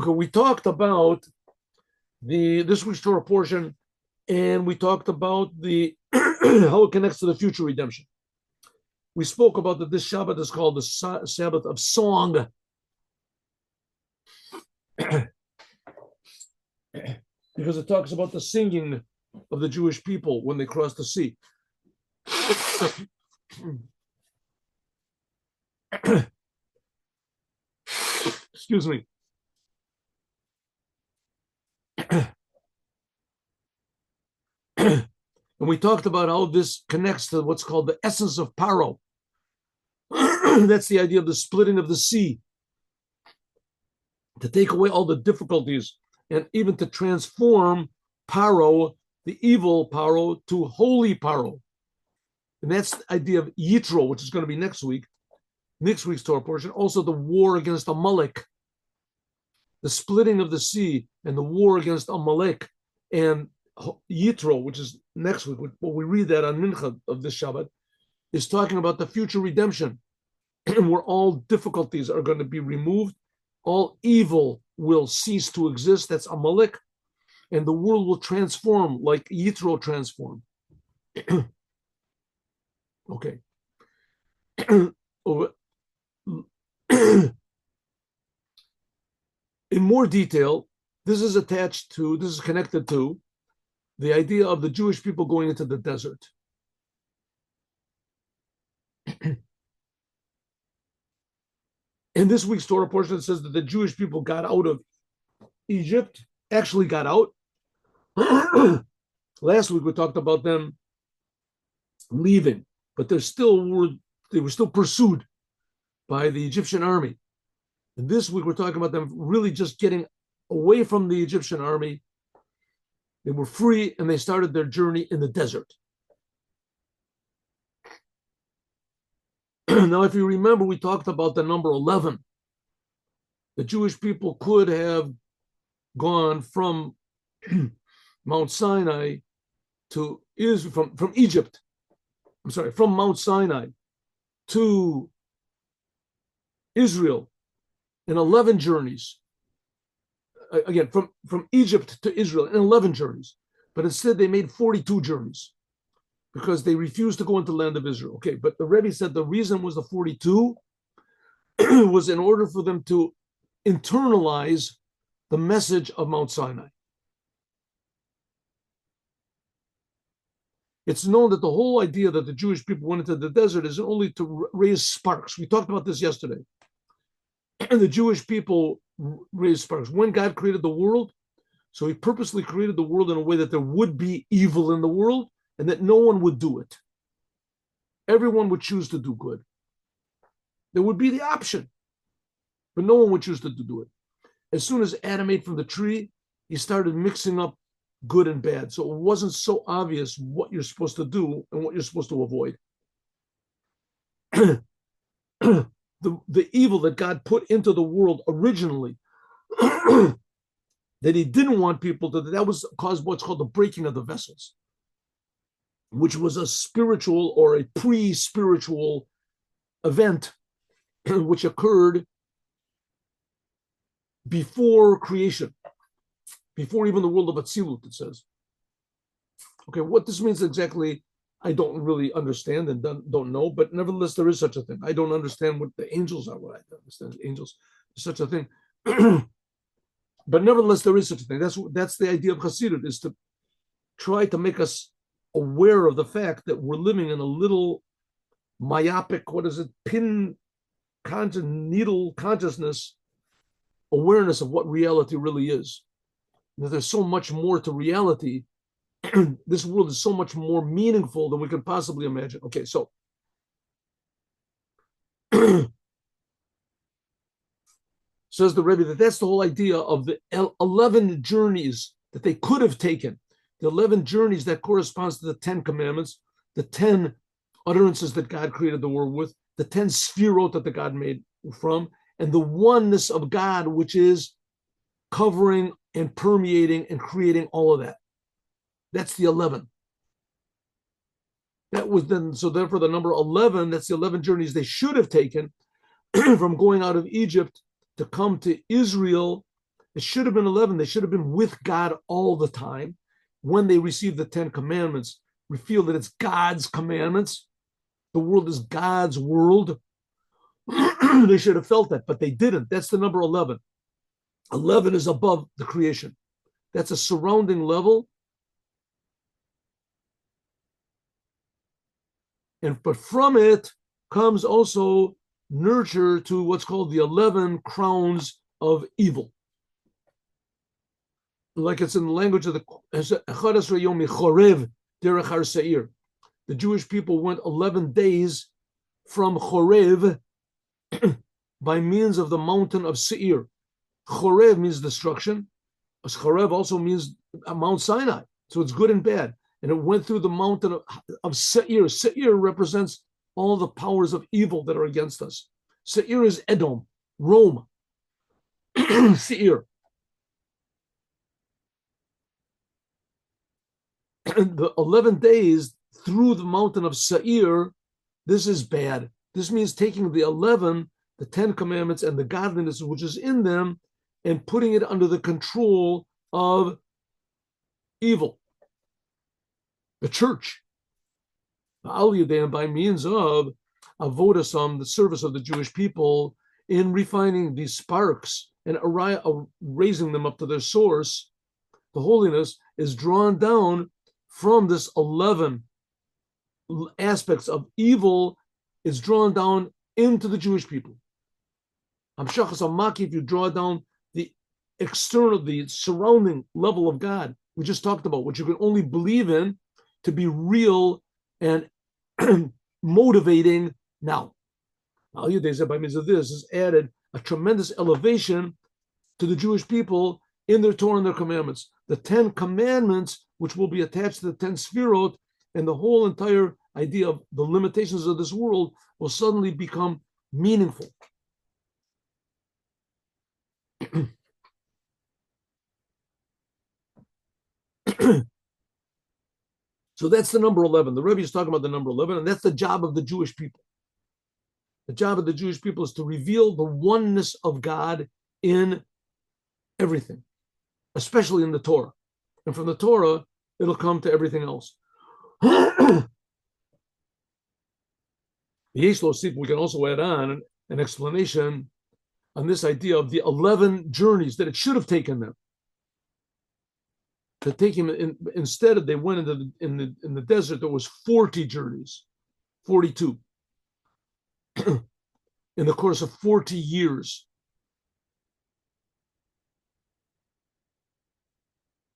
Okay, we talked about this week's Torah portion, and we talked about the how it connects to the future redemption. We spoke about that this Shabbat is called the Sabbath of song. Because it talks about the singing of the Jewish people when they crossed the sea. Excuse me. And we talked about how this connects to what's called the essence of Paro. That's the idea of the splitting of the sea, to take away all the difficulties and even to transform Paro, the evil Paro, to holy Paro. And that's the idea of Yitro, which is going to be next week's Torah portion. Also the war against Amalek, the splitting of the sea and the war against Amalek, and Yitro, which is next week. What we read that on Mincha of this Shabbat is talking about the future redemption, where all difficulties are going to be removed, all evil will cease to exist. That's Amalek, and the world will transform like Yitro transformed. Okay. In more detail, this is connected to the idea of the Jewish people going into the desert. In this week's Torah portion, it says that the Jewish people got out of Egypt, actually got out. Last week we talked about them leaving, but they were still pursued by the Egyptian army. And this week we're talking about them really just getting away from the Egyptian army. They were free and they started their journey in the desert. Now, if you remember, we talked about the number 11. The Jewish people could have gone from Mount Sinai to Israel, from Egypt. I'm sorry, from Mount Sinai to Israel in 11 journeys. Again, from Egypt to Israel in 11 journeys. But instead, they made 42 journeys because they refused to go into the land of Israel. Okay, but the Rebbe said the reason was the 42 was in order for them to internalize the message of Mount Sinai. It's known that the whole idea that the Jewish people went into the desert is only to raise sparks. We talked about this yesterday. And the Jewish people raised sparks. When God created the world, so he purposely created the world in a way that there would be evil in the world and that no one would do it. Everyone would choose to do good. There would be the option, but no one would choose to do it. As soon as Adam ate from the tree, he started mixing up good and bad. So it wasn't so obvious what you're supposed to do and what you're supposed to avoid. The evil that God put into the world originally, that he didn't want people to, that was caused what's called the breaking of the vessels, which was a spiritual or a pre-spiritual event which occurred before creation, before even the world of Atzilut, it says. Okay, what this means exactly, I don't really understand and don't know, but nevertheless, there is such a thing. I don't understand what the angels are. What I understand, angels, such a thing. But nevertheless, there is such a thing. That's the idea of Hasidut, is to try to make us aware of the fact that we're living in a little myopic, needle consciousness, awareness of what reality really is. That there's so much more to reality. This world is so much more meaningful than we can possibly imagine. Okay, so says the Rebbe that's the whole idea of the 11 journeys that they could have taken. The 11 journeys that corresponds to the 10 commandments, the 10 utterances that God created the world with, the 10 sphirot that the God made from, and the oneness of God, which is covering and permeating and creating all of that. That's the 11. That was then, so therefore the number 11, that's the 11 journeys they should have taken from going out of Egypt to come to Israel It should have been 11. They should have been with God all the time. When they received the 10 commandments, we feel that it's God's commandments. The world is God's world. They should have felt that, but they didn't. That's the number 11. 11 is above the creation. That's a surrounding level. But from it comes also nurture to what's called the 11 crowns of evil. Like it's in the language of the Jewish people went 11 days from Chorev by means of the mountain of Seir. Chorev means destruction. Chorev also means Mount Sinai. So it's good and bad. And it went through the mountain of Seir. Seir represents all the powers of evil that are against us. Seir is Edom, Rome. Seir. The 11 days through the mountain of Seir, this is bad. This means taking the 11, the 10 commandments, and the godliness which is in them, and putting it under the control of evil. The church. By means of avodas, the service of the Jewish people, in refining these sparks and raising them up to their source, the holiness is drawn down from this 11 aspects of evil, is drawn down into the Jewish people. If you draw down the external, the surrounding level of God, we just talked about, which you can only believe in to be real and motivating now. By means of this is added a tremendous elevation to the Jewish people in their Torah and their commandments. The 10 commandments, which will be attached to the 10 sfirot, and the whole entire idea of the limitations of this world will suddenly become meaningful. So that's the number 11. The Rebbe is talking about the number 11, and that's the job of the Jewish people. The job of the Jewish people is to reveal the oneness of God in everything, especially in the Torah. And from the Torah, it'll come to everything else. We can also add on an explanation on this idea of the 11 journeys that it should have taken them. To take him instead of, they went in the desert. There was 40 journeys, 42 in the course of 40 years.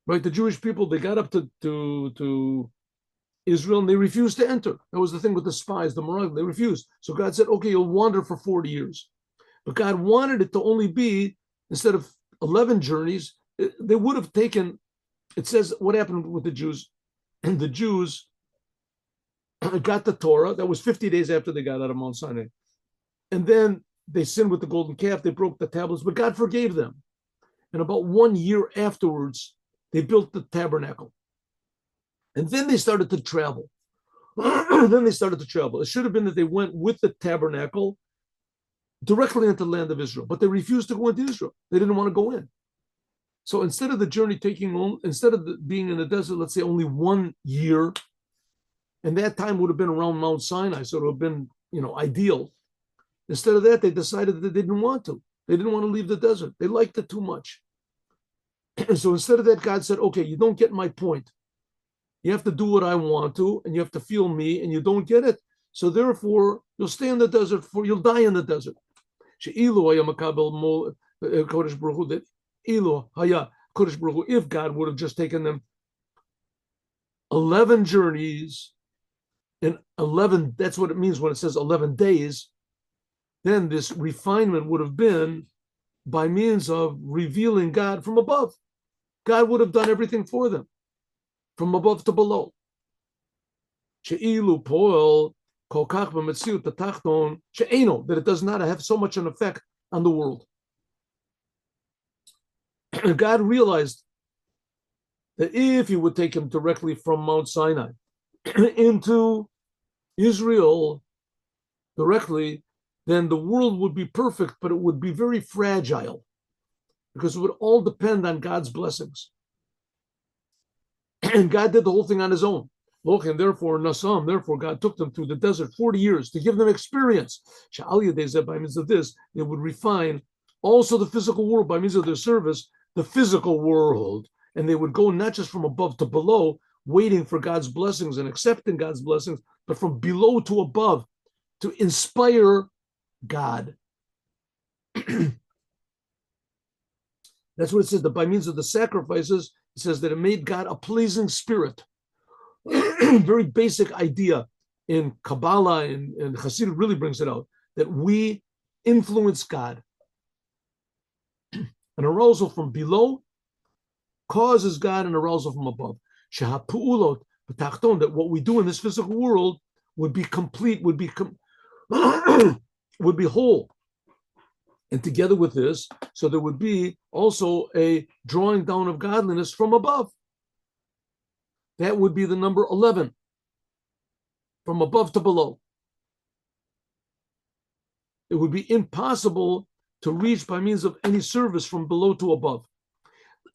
Right, the Jewish people, they got up to Israel and they refused to enter. That was the thing with the spies, the Morag, they refused. So God said, okay, you'll wander for 40 years. But God wanted it to only be, instead of 11 journeys, they would have taken. It says what happened with the Jews. And the Jews got the Torah. That was 50 days after they got out of Mount Sinai. And then they sinned with the golden calf. They broke the tablets, but God forgave them. And about 1 year afterwards, they built the tabernacle. And then they started to travel. It should have been that they went with the tabernacle directly into the land of Israel, but they refused to go into Israel. They didn't want to go in. So instead of the journey instead of being in the desert, let's say only 1 year, and that time would have been around Mount Sinai, so it would have been, ideal. Instead of that, they decided that they didn't want to. They didn't want to leave the desert. They liked it too much. So instead of that, God said, okay, you don't get my point. You have to do what I want to, and you have to feel me, and you don't get it. So therefore, you'll stay in the desert, you'll die in the desert. If God would have just taken them 11 journeys in 11, that's what it means when it says 11 days, then this refinement would have been by means of revealing God from above. God would have done everything for them, from above to below. That it does not have so much an effect on the world. God realized that if he would take him directly from Mount Sinai into Israel directly, then the world would be perfect, but it would be very fragile. because it would all depend on God's blessings. And God did the whole thing on his own. And therefore, God took them through the desert 40 years to give them experience. By means of this, they would refine also the physical world by means of their service, the physical world. And they would go not just from above to below, waiting for God's blessings and accepting God's blessings, but from below to above to inspire God. That's what it says, that by means of the sacrifices, it says that it made God a pleasing spirit. Very basic idea in Kabbalah and Hasidut really brings it out, that we influence God. An arousal from below causes God an arousal from above. That what we do in this physical world would be complete, would be whole. And together with this, so there would be also a drawing down of godliness from above. That would be the number 11, from above to below. It would be impossible to reach by means of any service from below to above.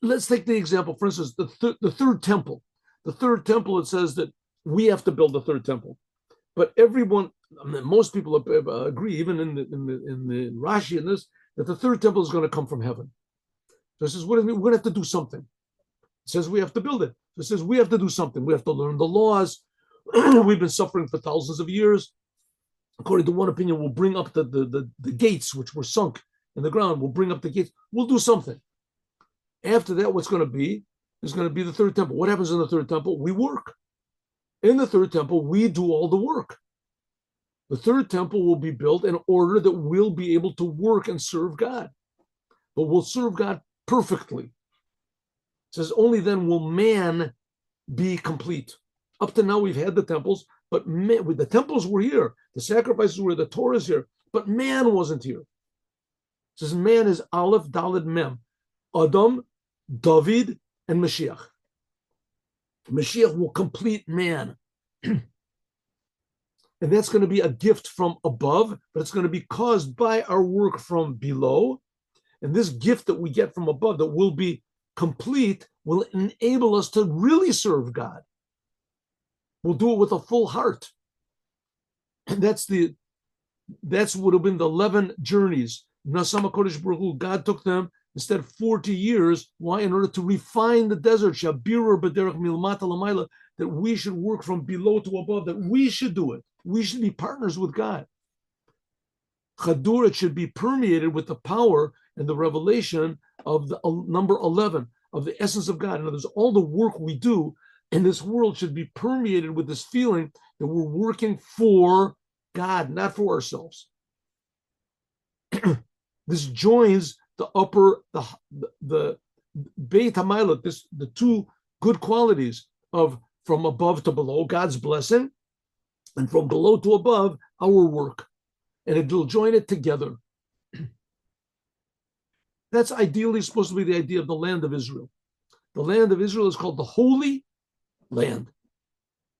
Let's take the example, for instance, the third temple. The third temple, it says that we have to build the third temple. But everyone, most people agree, even in the Rashi in this, that the third temple is going to come from heaven. So it says, what do we mean? We're going to have to do something. It says we have to build it. So it says we have to do something. We have to learn the laws. We've been suffering for thousands of years. According to one opinion, we'll bring up the gates, which were sunk in the ground. We'll bring up the gates. We'll do something. After that, what's going to be is going to be the third temple. What happens in the third temple? We work. In the third temple, we do all the work. The third temple will be built in order that we'll be able to work and serve God. But we'll serve God perfectly. It says only then will man be complete. Up to now, we've had the temples, but the temples were here. The sacrifices were, the Torah is here, but man wasn't here. It says man is Aleph, Daled, Mem. Adam, David, and Moshiach. Moshiach will complete man. And that's going to be a gift from above, but it's going to be caused by our work from below. And this gift that we get from above that will be complete will enable us to really serve God. We'll do it with a full heart. And that's would have been the 11 journeys. Nasama Kodesh Baruch Hu, God took them instead of 40 years. Why? In order to refine the desert, Shabirur B'derech Milmata L'mayla, that we should work from below to above, that we should do it. We should be partners with God. Chadur, it should be permeated with the power and the revelation of the number 11, of the essence of God. In other words, all the work we do in this world should be permeated with this feeling that we're working for God, not for ourselves. This joins the Beit HaMayla, the two good qualities of from above to below, God's blessing, and from below to above, our work. And it will join it together. That's ideally supposed to be the idea of the land of Israel. The land of Israel is called the Holy Land.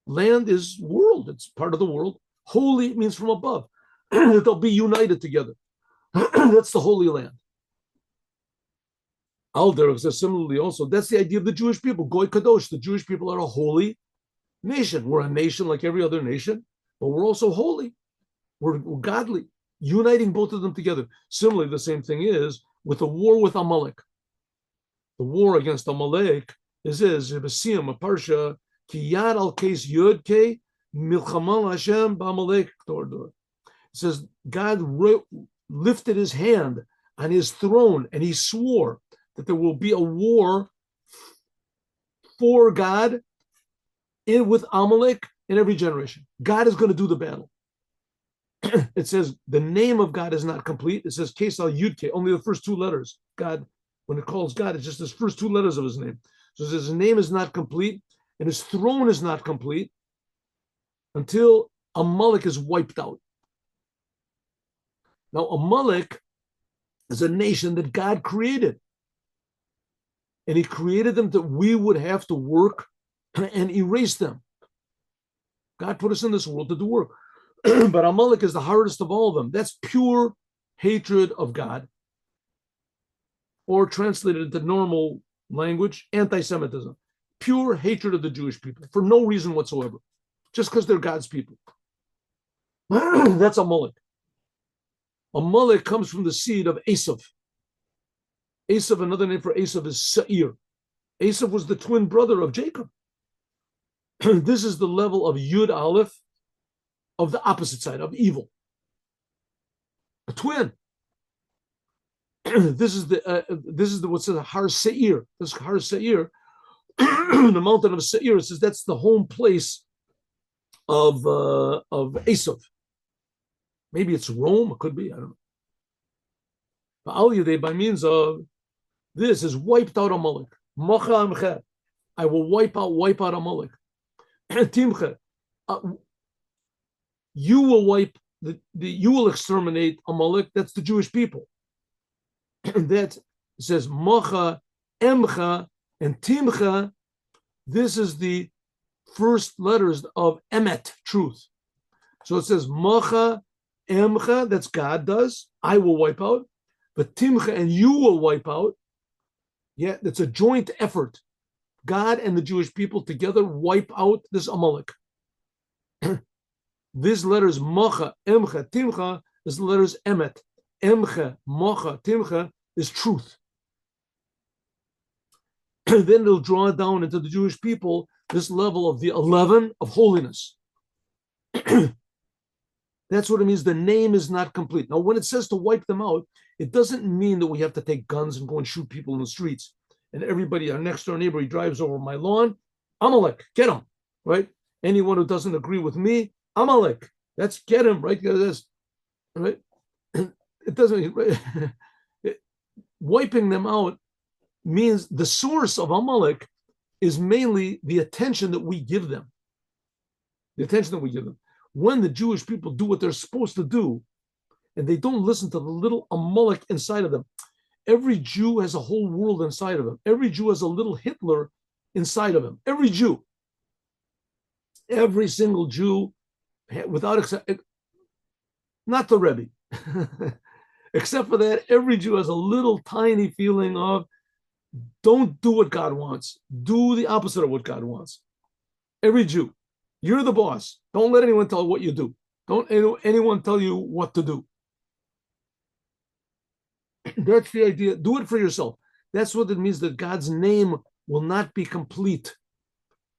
Land is world. It's part of the world. Holy means from above. They'll be united together. That's the Holy Land. Alder says similarly also, that's the idea of the Jewish people. Goy Kadosh, the Jewish people are a holy nation. We're a nation like every other nation, but we're also holy. We're godly, uniting both of them together. Similarly, the same thing is with the war with Amalek. The war against Amalek is Yebasiyam, a parsha, ki yad al kes yud ke milchama Hashem b'Amalek. It says God lifted his hand on his throne and he swore that there will be a war for God with Amalek in every generation. God is going to do the battle. It says the name of God is not complete. It says Kesal Yudke, only the first two letters. God, when it calls God, it's just his first two letters of his name. So it says his name is not complete and his throne is not complete until Amalek is wiped out. Now, Amalek is a nation that God created. And he created them that we would have to work and erase them. God put us in this world to do work. But Amalek is the hardest of all of them. That's pure hatred of God. or translated into normal language, anti-Semitism, pure hatred of the Jewish people for no reason whatsoever, just because they're God's people. That's Amalek. Amalek comes from the seed of Esav. Esav, another name for Esav is Seir. Esav was the twin brother of Jacob. This is the level of Yud Aleph of the opposite side, of evil. A twin. This is the what says Har Seir. This Har Seir, the mountain of Seir. It says that's the home place of Esav. Maybe it's Rome. It could be. I don't know. But Al Yedei, by means of this, is wiped out Amalek. I will wipe out Amalek. Timcha, you will wipe you will exterminate Amalek. That's the Jewish people. That says Macha, Emcha, and Timcha. This is the first letters of Emet, truth. So it says Macha, Emcha. That's God does. I will wipe out. But Timcha and you will wipe out. Yeah, it's a joint effort. God and the Jewish people together wipe out this Amalek. This letters Macha, Emcha, Timcha is the letters Emet. Emcha, Macha, Timcha is truth. Then it'll draw down into the Jewish people this level of the 11 of holiness. That's what it means. The name is not complete. Now, when it says to wipe them out, it doesn't mean that we have to take guns and go and shoot people in the streets. And everybody, our next door neighbor, he drives over my lawn. Amalek, get him, right? Anyone who doesn't agree with me, Amalek, let's get him, right? This, right? It doesn't. Wiping them out means the source of Amalek is mainly the attention that we give them. The attention that we give them. When the Jewish people do what they're supposed to do, and they don't listen to the little Amalek inside of them. Every Jew has a whole world inside of him. Every Jew has a little Hitler inside of him. Every Jew. Every single Jew, without exception, not the Rebbe. Except for that, every Jew has a little tiny feeling of don't do what God wants. Do the opposite of what God wants. Every Jew. You're the boss. Don't let anyone tell you what you do. Don't anyone tell you what to do. That's the idea. Do it for yourself. That's what it means that God's name will not be complete.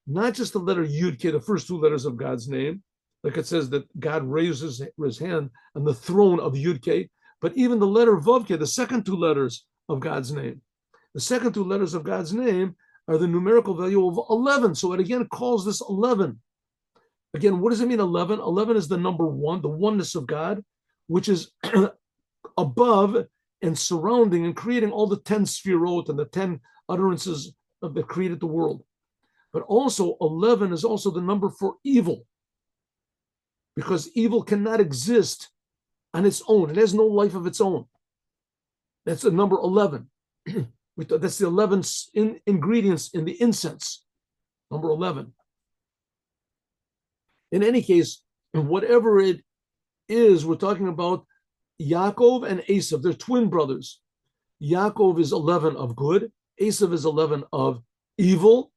Not just the letter Yud K, the first two letters of God's name, like it says that God raises his hand on the throne of Yud K, but even the letter Vav K, the second two letters of God's name. The second two letters of God's name are the numerical value of 11. So it again calls this 11. Again, what does it mean 11? 11 is the number one, the oneness of God, which is above and surrounding and creating all the 10 sphirot and the 10 utterances that created the world. But also 11 is also the number for evil, because evil cannot exist on its own. It has no life of its own. That's the number 11. That's the 11 ingredients in the incense, number 11. In any case, whatever it is, we're talking about Yaakov and Esav. They're twin brothers. Yaakov is 11 of good. Esav is 11 of evil.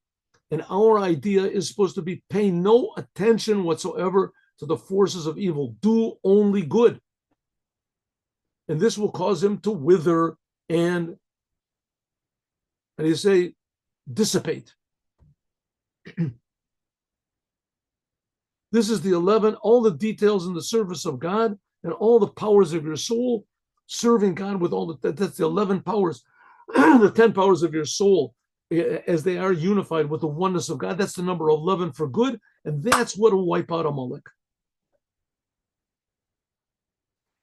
And our idea is supposed to be pay no attention whatsoever to the forces of evil. Do only good. And this will cause him to wither and you say, dissipate. This is the 11, all the details in the service of God and all the powers of your soul, serving God with all that's the 11 powers, the 10 powers of your soul, as they are unified with the oneness of God. That's the number 11 for good, and that's what will wipe out Amalek.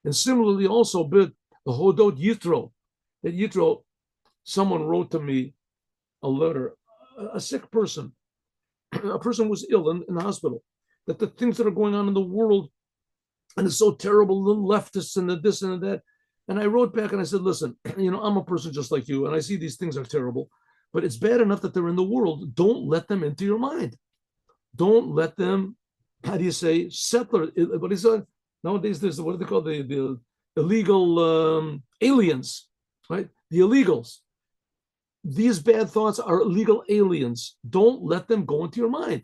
And similarly also, the Hodot Yitro, that Yitro, someone wrote to me a letter, a sick person, a person was ill in the hospital, that the things that are going on in the world, and it's so terrible, the leftists and the this and that. And I wrote back and I said, listen, I'm a person just like you, and I see these things are terrible, but it's bad enough that they're in the world. Don't let them into your mind. Don't let them, how do you say, settler. What is that? Nowadays, there's, what do they call the illegal aliens, right? the illegals. These bad thoughts are illegal aliens. Don't let them go into your mind.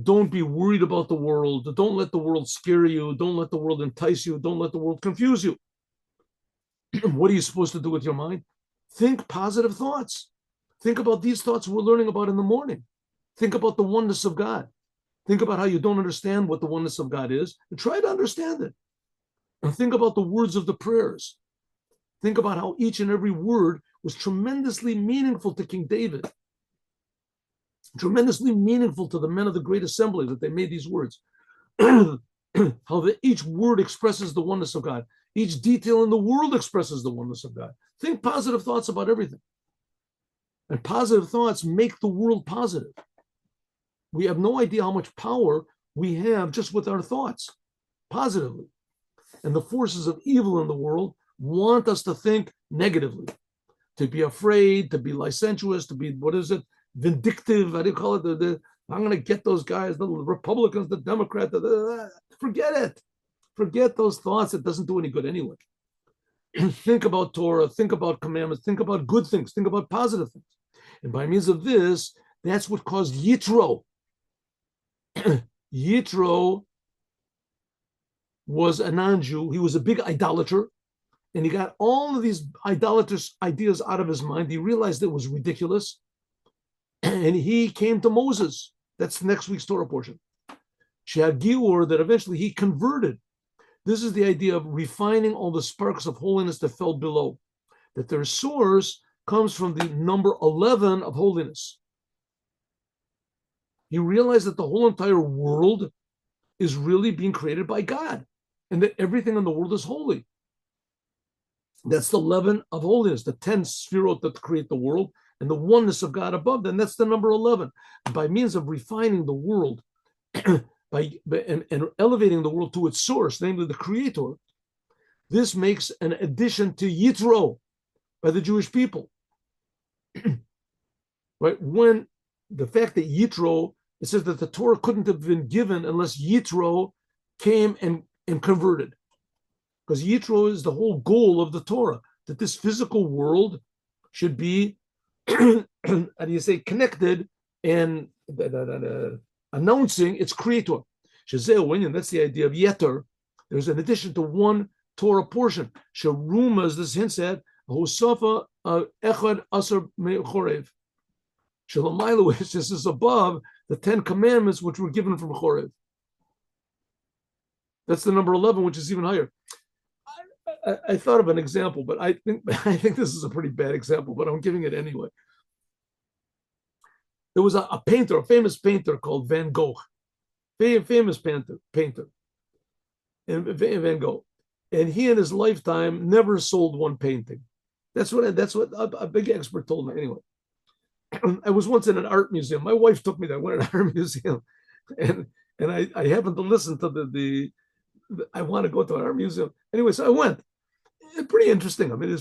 Don't be worried about the world. Don't let the world scare you. Don't let the world entice you. Don't let the world confuse you. What are you supposed to do with your mind? Think positive thoughts. Think about these thoughts we're learning about in the morning. Think about the oneness of God. Think about how you don't understand what the oneness of God is, and try to understand it. And think about the words of the prayers. Think about how each and every word was tremendously meaningful to King David, tremendously meaningful to the men of the great assembly that they made these words. How each word expresses the oneness of God. Each detail in the world expresses the oneness of God. Think positive thoughts about everything. And positive thoughts make the world positive. We have no idea how much power we have just with our thoughts, positively. And the forces of evil in the world want us to think negatively, to be afraid, to be licentious, to be, vindictive. How do you call it? I'm going to get those guys, the Republicans, the Democrats. Forget it. Forget those thoughts. It doesn't do any good anyway. Think about Torah, think about commandments, think about good things, think about positive things. And by means of this, that's what caused Yitro. Yitro was a non-Jew. He was a big idolater, and he got all of these idolatrous ideas out of his mind. He realized it was ridiculous, and he came to Moses. That's next week's Torah portion. Shagiur, that eventually he converted. This is the idea of refining all the sparks of holiness that fell below, that their source comes from the number 11 of holiness. He realized that the whole entire world is really being created by God, and that everything in the world is holy. That's the 11 of holiness, the 10 sphirot that create the world, and the oneness of God above them. That's the number 11. By means of refining the world, and elevating the world to its source, namely the Creator, this makes an addition to Yitro by the Jewish people. Right? When the fact that Yitro, it says that the Torah couldn't have been given unless Yitro came and converted. Because Yitro is the whole goal of the Torah, that this physical world should be, how do you say, connected and announcing its creator. That's the idea of Yeter. There's an addition to one Torah portion. Sharuma, as this hints at, Hosafa Echad Asar Chorev. Shalamayla, which is above the 10 commandments which were given from Chorev. That's the number 11, which is even higher. I thought of an example, but I think this is a pretty bad example, but I'm giving it anyway. There was a painter, a famous painter called Van Gogh, famous painter, and Van Gogh, and he in his lifetime never sold one painting. That's what a big expert told me. Anyway, I was once in an art museum. My wife took me there. I went to an art museum, and I happened to listen to I want to go to an art museum anyway. So I went. It's pretty interesting. I mean,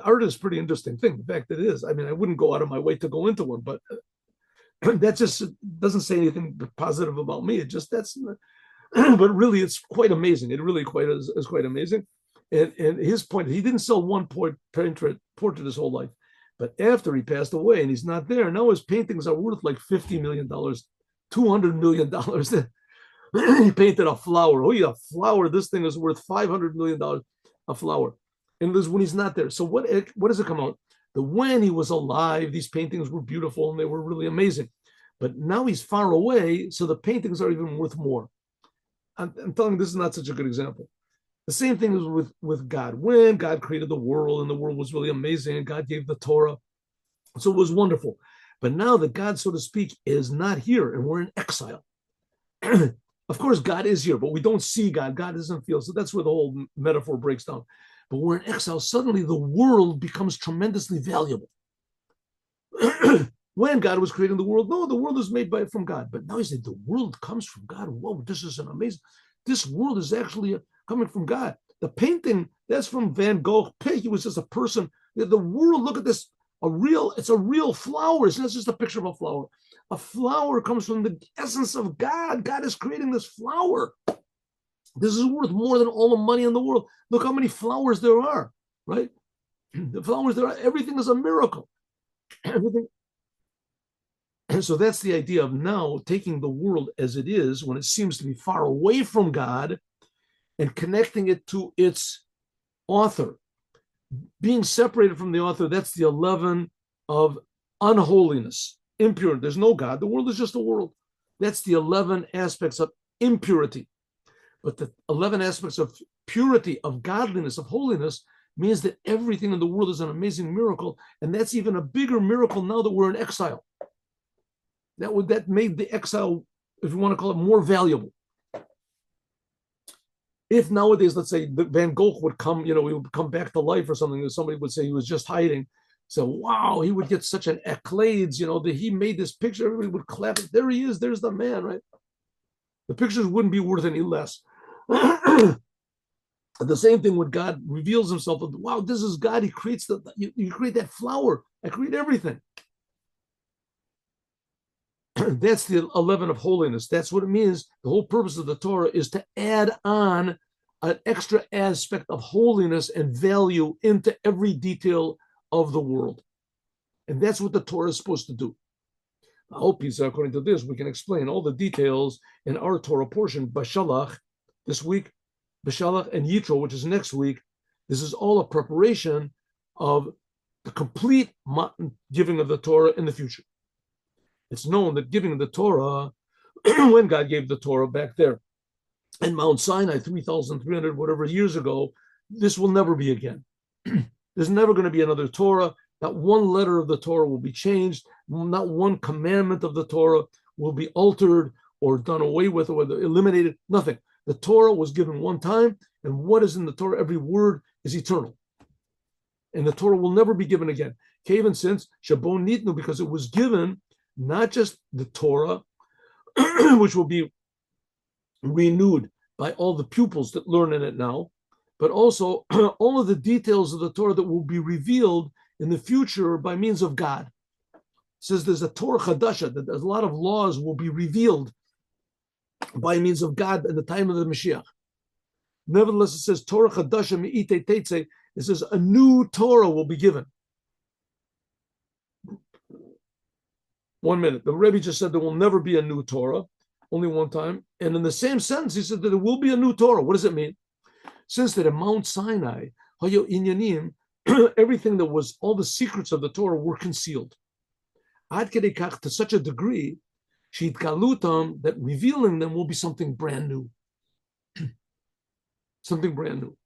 art is a pretty interesting thing. The fact that it is. I mean, I wouldn't go out of my way to go into one, but that just doesn't say anything positive about me. It just but really, it's quite amazing. It really is quite amazing. And his point, he didn't sell one portrait his whole life, but after he passed away and he's not there, now his paintings are worth like $50 million, $200 million. He painted a flower. Oh yeah, a flower. This thing is worth $500 million. A flower, and this when he's not there. So what does it come out? That when he was alive, these paintings were beautiful and they were really amazing. But now he's far away, so the paintings are even worth more. I'm telling you, this is not such a good example. The same thing is with God. When God created the world and the world was really amazing and God gave the Torah, so it was wonderful. But now that God, so to speak, is not here and we're in exile. Of course, God is here, but we don't see God. God doesn't feel. So that's where the whole metaphor breaks down. But we're in exile. Suddenly, the world becomes tremendously valuable. When God was creating the world, no, the world is made from God. But now he said the world comes from God. Whoa, this is an amazing. This world is actually coming from God. The painting, that's from Van Gogh. He was just a person. The world, look at this. It's a real flower. It's not just a picture of a flower. A flower comes from the essence of God. God is creating this flower. This is worth more than all the money in the world. Look how many flowers there are, right? The flowers there, everything is a miracle. Everything. And so that's the idea of now taking the world as it is when it seems to be far away from God and connecting it to its author. Being separated from the author, that's the 11 of unholiness, impurity. There's no God. The world is just a world. That's the 11 aspects of impurity. But the 11 aspects of purity, of godliness, of holiness means that everything in the world is an amazing miracle. And that's even a bigger miracle now that we're in exile. That made the exile, if you want to call it, more valuable. If nowadays, let's say Van Gogh would come, he would come back to life or something, and somebody would say he was just hiding. So, wow, he would get such an accolades, that he made this picture. Everybody would clap. There he is. There's the man, right? The pictures wouldn't be worth any less. The same thing when God reveals himself. Wow, this is God. He creates you create that flower. I create everything. That's the 11 of holiness. That's what it means. The whole purpose of the Torah is to add on an extra aspect of holiness and value into every detail of the world. And that's what the Torah is supposed to do. I hope according to this, we can explain all the details in our Torah portion, Bashalach, this week, Bashalach and Yitro, which is next week. This is all a preparation of the complete giving of the Torah in the future. It's known that giving the Torah, when God gave the Torah back there in Mount Sinai 3,300 whatever years ago, this will never be again. There's never going to be another Torah. Not one letter of the Torah will be changed. Not one commandment of the Torah will be altered or done away with or eliminated. Nothing. The Torah was given one time, and what is in the Torah, every word is eternal. And the Torah will never be given again. Even since Shabon Nitnu, because it was given not just the Torah, which will be renewed by all the pupils that learn in it now, but also all of the details of the Torah that will be revealed in the future by means of God. It says there's a Torah Chadasha, that a lot of laws will be revealed by means of God in the time of the Moshiach. Nevertheless, it says Torah Chadasha Me'ite Teitze. It says a new Torah will be given. 1 minute. The Rebbe just said there will never be a new Torah, only one time. And in the same sentence, he said that there will be a new Torah. What does it mean? Since that at Mount Sinai, everything that was, all the secrets of the Torah were concealed. Ad kedei kach, to such a degree, sheitgalutam, that revealing them will be something brand new. Something brand new.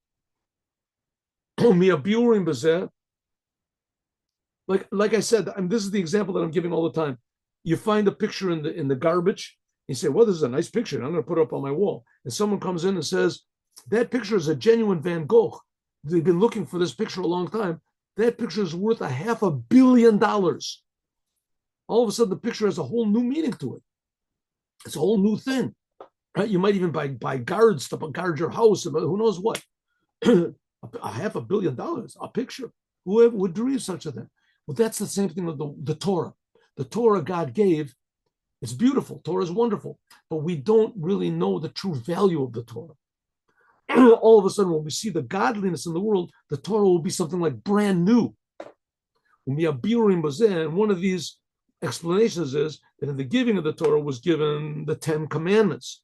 Like I said, this is the example that I'm giving all the time. You find a picture in the garbage. You say, well, this is a nice picture. I'm going to put it up on my wall. And someone comes in and says, that picture is a genuine Van Gogh. They've been looking for this picture a long time. That picture is worth $500 million. All of a sudden, the picture has a whole new meaning to it. It's a whole new thing. Right? You might even buy guards to guard your house, who knows what. $500 million, a picture. Whoever would dream such a thing? Well, that's the same thing with the Torah. The Torah God gave, it's beautiful. Torah is wonderful, but we don't really know the true value of the Torah. All of a sudden, when we see the godliness in the world, the Torah will be something like brand new. And one of these explanations is that in the giving of the Torah was given the 10 commandments.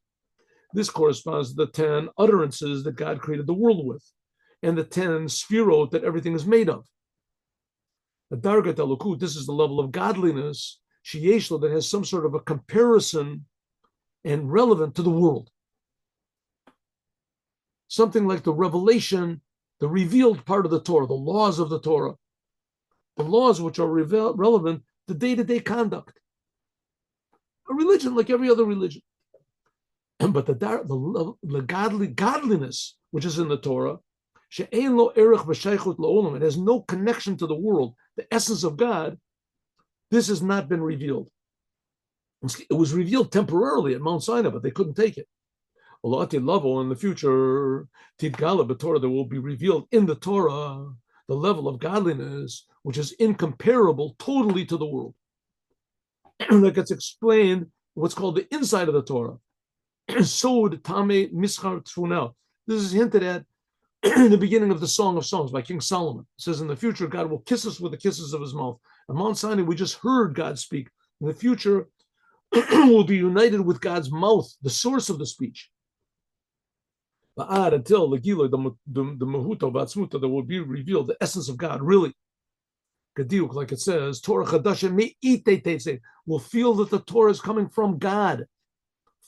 This corresponds to the 10 utterances that God created the world with, and the 10 sphirot that everything is made of. The Dargat Elokut, this is the level of godliness, Sheyeshlo, that has some sort of a comparison and relevant to the world. Something like the revelation, the revealed part of the Torah, the laws of the Torah, the laws which are relevant to day-to-day conduct. A religion like every other religion. But the godliness which is in the Torah, it has no connection to the world, the essence of God. This has not been revealed. It was revealed temporarily at Mount Sinai, but they couldn't take it. In the future, there will be revealed in the Torah the level of godliness which is incomparable totally to the world. That gets explained what's called the inside of the Torah. Sod, Tame, Mischar, Tfunel. This is hinted at in the beginning of the Song of Songs by King Solomon. It says, in the future, God will kiss us with the kisses of his mouth. On Mount Sinai, we just heard God speak. In the future, we'll be united with God's mouth, the source of the speech. Until the Mahuto Vatsmuta, that will be revealed, the essence of God, really. Kadiuk, like it says, Torah Chadasha will feel that the Torah is coming from God,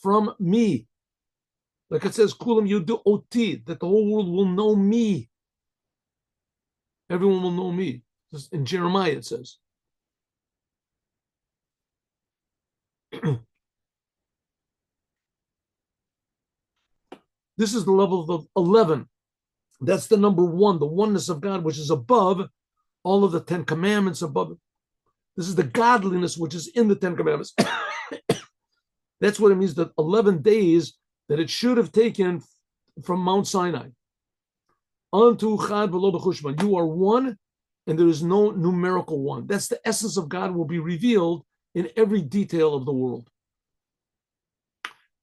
from me. Like it says, Kulam Yudu Oti, that the whole world will know me. Everyone will know me. In Jeremiah, it says. This is the level of 11. That's the number one, the oneness of God, which is above all of the 10 commandments above it. This is the godliness which is in the 10 commandments. That's what it means, that 11 days that it should have taken from Mount Sinai. Unto Chad v'lo b'chushban. You are one, and there is no numerical one. That's the essence of God will be revealed in every detail of the world.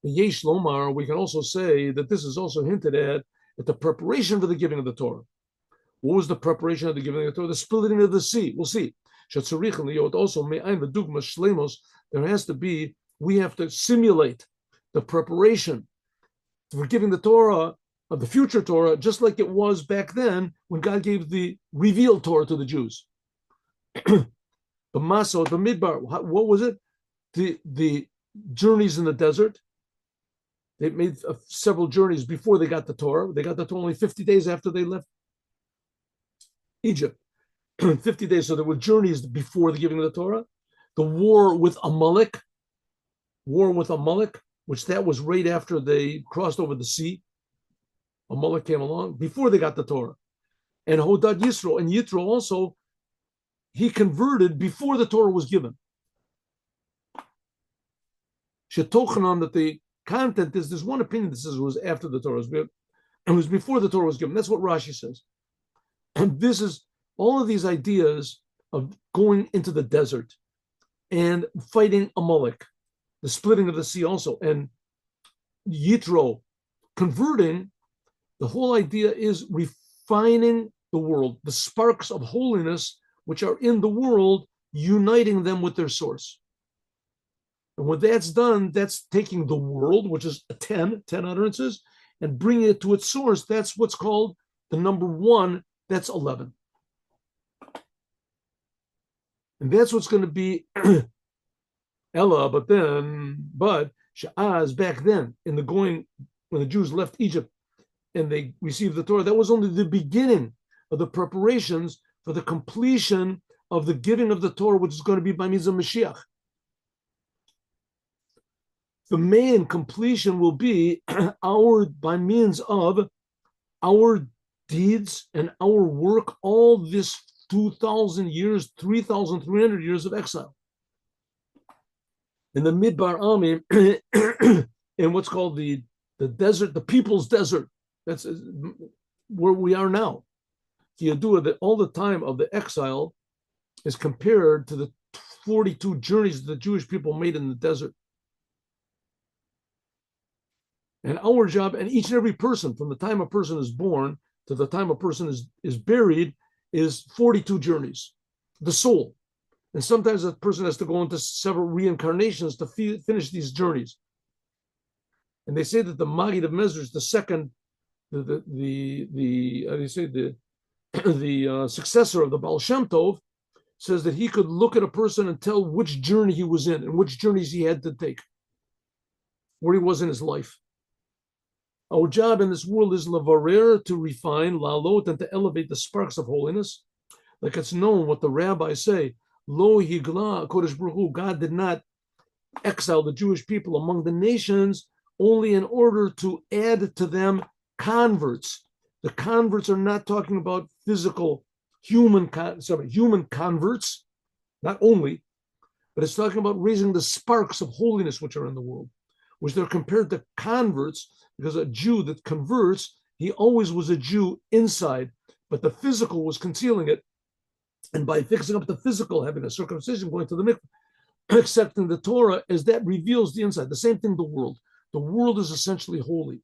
The Yesh Lomar, we can also say that this is also hinted at the preparation for the giving of the Torah. What was the preparation of the giving of the Torah? The splitting of the sea. We'll see. Also, there has to be, we have to simulate the preparation for giving the Torah, of the future Torah, just like it was back then when God gave the revealed Torah to the Jews. The Maso, the Midbar, what was it? The journeys in the desert. They made several journeys before they got the Torah. They got the Torah only 50 days after they left Egypt. 50 days. So there were journeys before the giving of the Torah. The war with AMELAK, which that was right after they crossed over the sea. AMELAK came along before they got the Torah. And Hodad Yisro, and Yitro also, he converted before the Torah was given. Shetochanan, that the content is, there's one opinion that says it was after the Torah was given. It was before the Torah was given. That's what Rashi says. And this is all of these ideas of going into the desert and fighting AMELAK, the splitting of the sea also, and Yitro converting. The whole idea is refining the world, the sparks of holiness which are in the world, uniting them with their source. And when that's done, that's taking the world, which is 10 utterances, and bringing it to its source. That's what's called the number one, that's 11. And that's what's going to be Ella, but Sha'az back then, in the going, when the Jews left Egypt and they received the Torah, that was only the beginning of the preparations for the completion of the giving of the Torah, which is going to be by means of Moshiach. The main completion will be by means of our deeds and our work, all this 2,000 years, 3,300 years of exile. In the Midbar Army, in what's called the desert, the people's desert, that's where we are now. Yadua, that all the time of the exile is compared to the 42 journeys the Jewish people made in the desert. And our job, and each and every person, from the time a person is born to the time a person is buried, is 42 journeys, the soul. And sometimes a person has to go into several reincarnations to finish these journeys. And they say that the Maggid of Mezrich, the second, the successor of the Baal Shem Tov, says that he could look at a person and tell which journey he was in and which journeys he had to take, where he was in his life. Our job in this world is lavarer, to refine, lalot, and to elevate the sparks of holiness. Like it's known what the rabbis say, lo higla kodesh baruch hu, God did not exile the Jewish people among the nations only in order to add to them converts. The converts are not talking about physical human converts, not only, but it's talking about raising the sparks of holiness which are in the world, which they're compared to converts, because a Jew that converts, he always was a Jew inside, but the physical was concealing it. And by fixing up the physical, having a circumcision, going to the mikveh, accepting the Torah, as that reveals the inside. The same thing, the world. The world is essentially holy.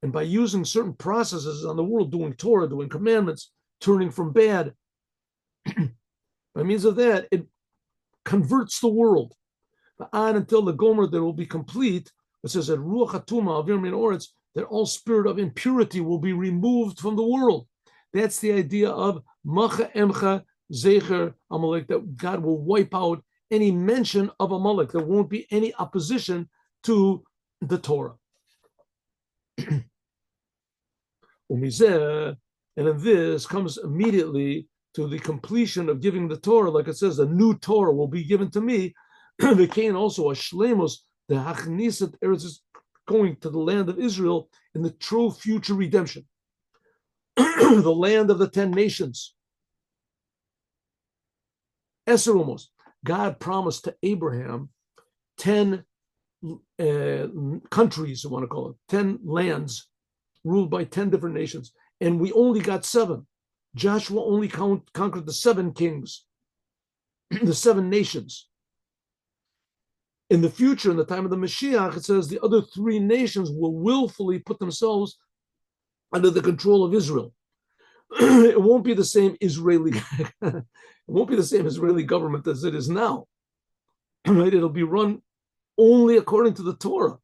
And by using certain processes on the world, doing Torah, doing commandments, turning from bad, by means of that, it converts the world. Until the Gomer that will be complete, it says that Ruach HaTuma, Avir Min Oretz, that all spirit of impurity will be removed from the world. That's the idea of Macha Emcha Zecher Amalek, that God will wipe out any mention of Amalek. There won't be any opposition to the Torah. And then this comes immediately to the completion of giving the Torah. Like it says, a new Torah will be given to me. The Cain also a shlemos, the hachnisat eretz, is going to the land of Israel in the true future redemption, the land of the 10 nations. Eserumos, God promised to Abraham 10 countries, I want to call it, 10 lands ruled by 10 different nations, and we only got 7. Joshua only conquered the 7 kings, the 7 nations. In the future, in the time of the Moshiach, it says the other 3 nations will willfully put themselves under the control of Israel. It won't be the same Israeli government as it is now. Right? It'll be run only according to the Torah.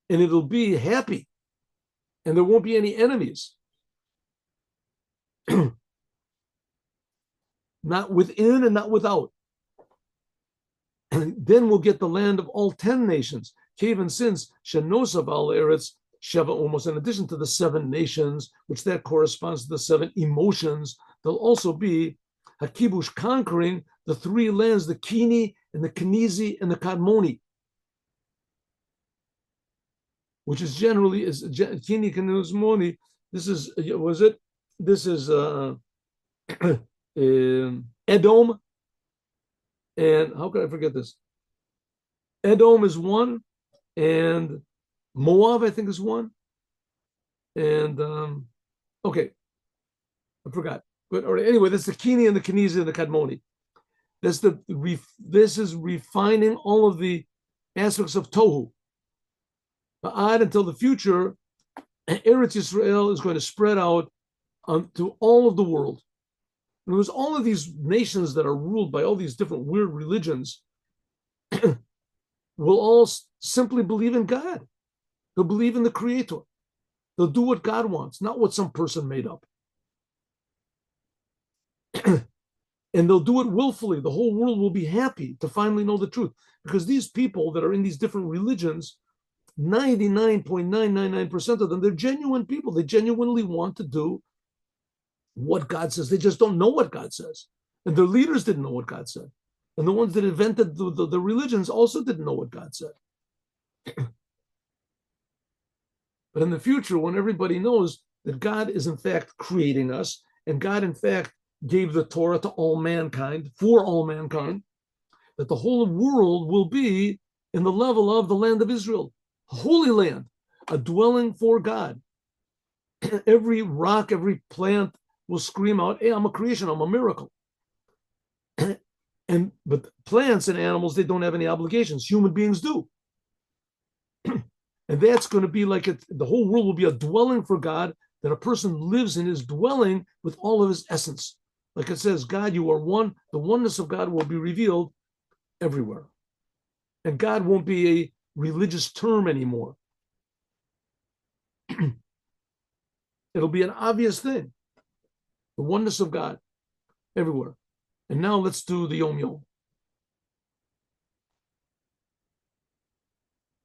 And it'll be happy. And there won't be any enemies. Not within and not without. And then we'll get the land of all 10 nations. Even since Shenosav al Eretz Sheva Umos, in addition to the 7 nations, which that corresponds to the 7 emotions, there'll also be Hakibush conquering the 3 lands, the Kini and the Kenizi and the Kadmoni, which is generally is Kini Kenizi. This is This is Edom. And how could I forget this? Edom is 1, and Moab, I think, is 1. And okay, I forgot. But all right, anyway, that's the Kini and the Kenizi and the Kadmoni. This is refining all of the aspects of Tohu. But until the future, Eretz Yisrael is going to spread out to all of the world. And there's all of these nations that are ruled by all these different weird religions will all simply believe in God. They'll believe in the Creator. They'll do what God wants, not what some person made up. And they'll do it willfully. The whole world will be happy to finally know the truth. Because these people that are in these different religions, 99.999% of them, they're genuine people. They genuinely want to do what God says. They just don't know what God says. And their leaders didn't know what God said. And the ones that invented the religions also didn't know what God said. But in the future, when everybody knows that God is in fact creating us, and God in fact gave the Torah to all mankind, for all mankind, that the whole world will be in the level of the land of Israel, a holy land, a dwelling for God. Every rock, every plant will scream out, hey, I'm a creation, I'm a miracle. But plants and animals, they don't have any obligations. Human beings do. And that's going to be like the whole world will be a dwelling for God, that a person lives in his dwelling with all of his essence. Like it says, God, you are one. The oneness of God will be revealed everywhere. And God won't be a religious term anymore. It'll be an obvious thing. The oneness of God everywhere. And now let's do the Yom Yom.